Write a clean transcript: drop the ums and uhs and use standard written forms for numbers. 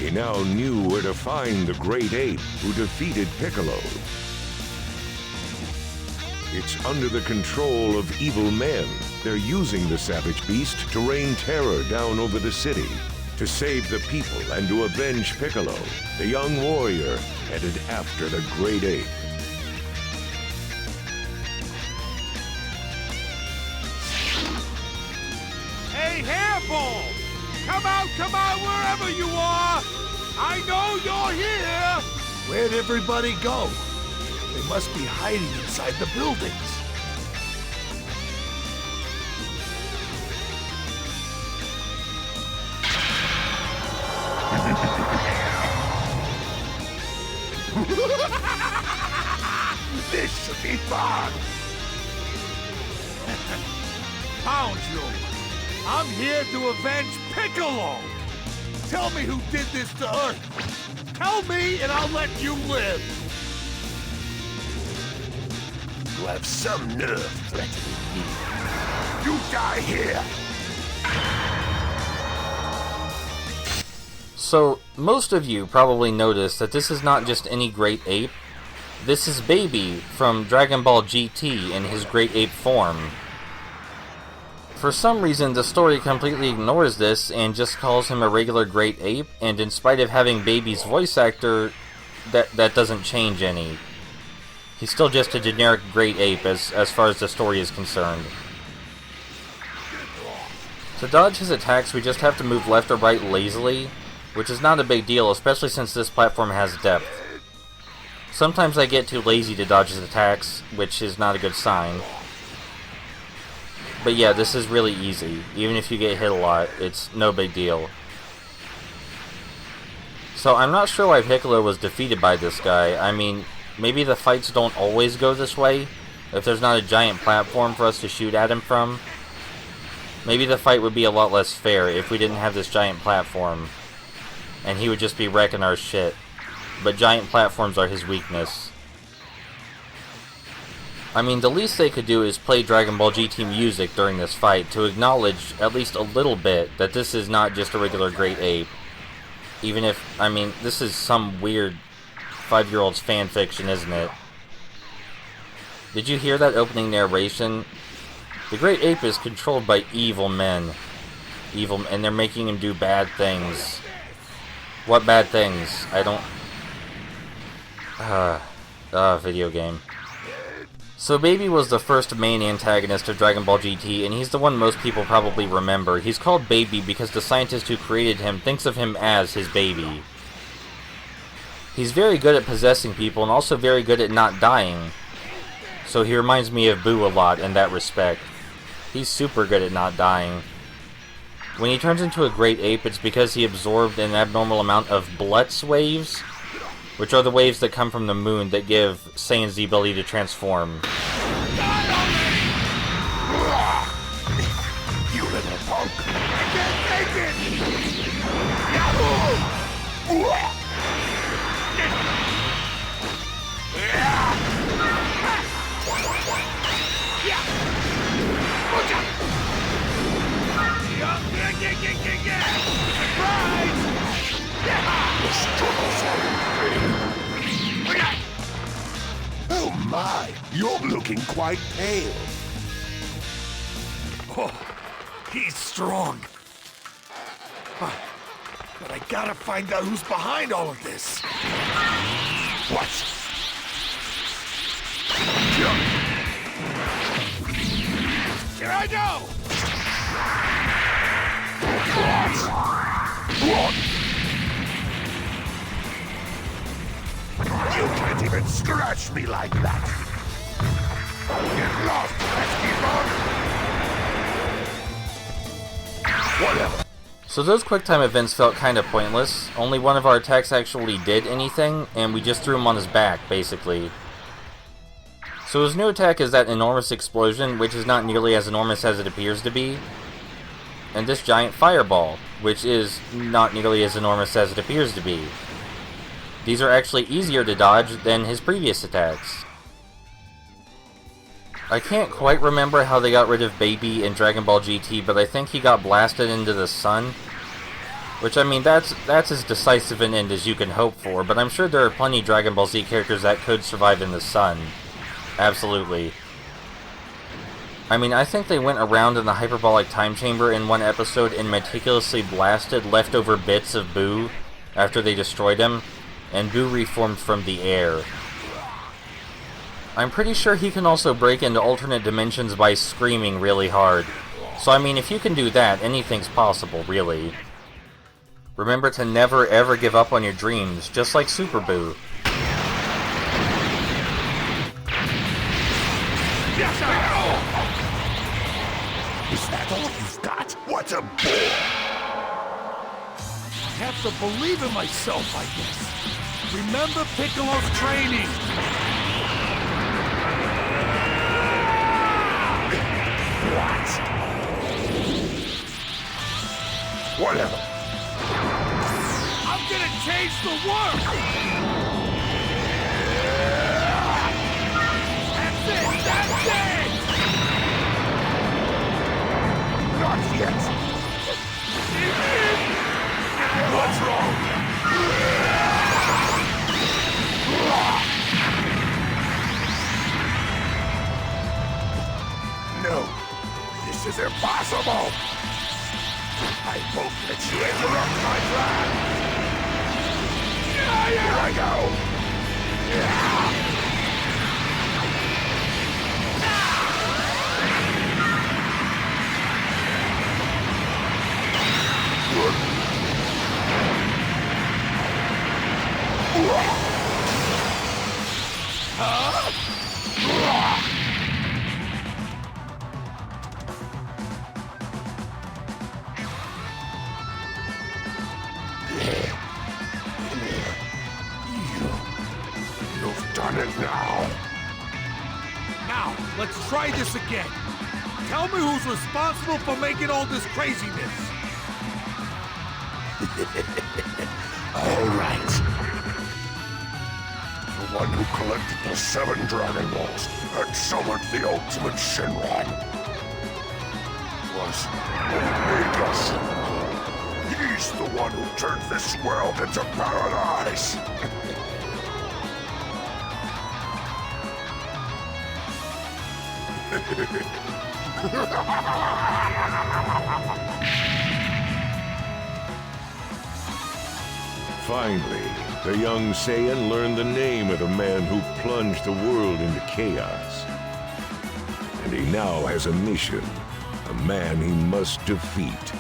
He now knew where to find the great ape who defeated Piccolo. It's under the control of evil men. They're using the savage beast to rain terror down over the city. To save the people and to avenge Piccolo, the young warrior headed after the great ape. Hey, Hairball! Come out wherever you are! I know you're here! Where'd everybody go? They must be hiding inside the buildings. This should be fun! Found you! I'm here to avenge Piccolo! Tell me who did this to Earth! Tell me and I'll let you live! You have some nerve threatening me. You die here! So, most of you probably noticed that this is not just any great ape. This is Baby from Dragon Ball GT in his great ape form. For some reason, the story completely ignores this and just calls him a regular great ape, and in spite of having Baby's voice actor, that doesn't change any. He's still just a generic great ape as far as the story is concerned. To dodge his attacks, we just have to move left or right lazily, which is not a big deal, especially since this platform has depth. Sometimes I get too lazy to dodge his attacks, which is not a good sign. But yeah, this is really easy. Even if you get hit a lot, it's no big deal. So I'm not sure why Piccolo was defeated by this guy. I mean, maybe the fights don't always go this way. If there's not a giant platform for us to shoot at him from. Maybe the fight would be a lot less fair if we didn't have this giant platform. And he would just be wrecking our shit. But giant platforms are his weakness. I mean, the least they could do is play Dragon Ball GT music during this fight to acknowledge, at least a little bit, that this is not just a regular great ape. Even if, I mean, this is some weird 5-year-old's fanfiction, isn't it? Did you hear that opening narration? The great ape is controlled by evil men. And they're making him do bad things. What bad things? I don't... video game. So Baby was the first main antagonist of Dragon Ball GT, and he's the one most people probably remember. He's called Baby because the scientist who created him thinks of him as his baby. He's very good at possessing people, and also very good at not dying. So he reminds me of Boo a lot in that respect. He's super good at not dying. When he turns into a great ape, it's because he absorbed an abnormal amount of Blutz waves, which are the waves that come from the moon that give Saiyans the ability to transform. You little punk! I can't take it! Oh my, you're looking quite pale. Oh, he's strong. But I gotta find out who's behind all of this. What? Here I go! What? You can't even scratch me like that! Get lost, rescue bug! Whatever. So those QuickTime events felt kind of pointless. Only one of our attacks actually did anything, and we just threw him on his back, basically. So his new attack is that enormous explosion, which is not nearly as enormous as it appears to be. And this giant fireball, which is not nearly as enormous as it appears to be. These are actually easier to dodge than his previous attacks. I can't quite remember how they got rid of Baby in Dragon Ball GT, but I think he got blasted into the sun. Which, I mean, that's as decisive an end as you can hope for, but I'm sure there are plenty of Dragon Ball Z characters that could survive in the sun. Absolutely. I mean, I think they went around in the hyperbolic time chamber in one episode and meticulously blasted leftover bits of Boo after they destroyed him, and Boo reformed from the air. I'm pretty sure he can also break into alternate dimensions by screaming really hard. So I mean, if you can do that, anything's possible, really. Remember to never ever give up on your dreams, just like Super Boo. Yes, is that all you've got? What a bore! I have to believe in myself, I guess. Remember Piccolo's training. What? Whatever. I'm gonna change the world! That's it! That's it! Not yet. What's wrong? No, this is impossible. I won't let you interrupt my plan. Here I go. You've done it now. Now, let's try this again. Tell me who's responsible for making all this craziness. All right. The one who collected the 7 Dragon Balls and summoned the ultimate Shinran was Omega. He's the one who turned this world into paradise. Finally, the young Saiyan learned the name of the man who plunged the world into chaos. And he now has a mission, a man he must defeat.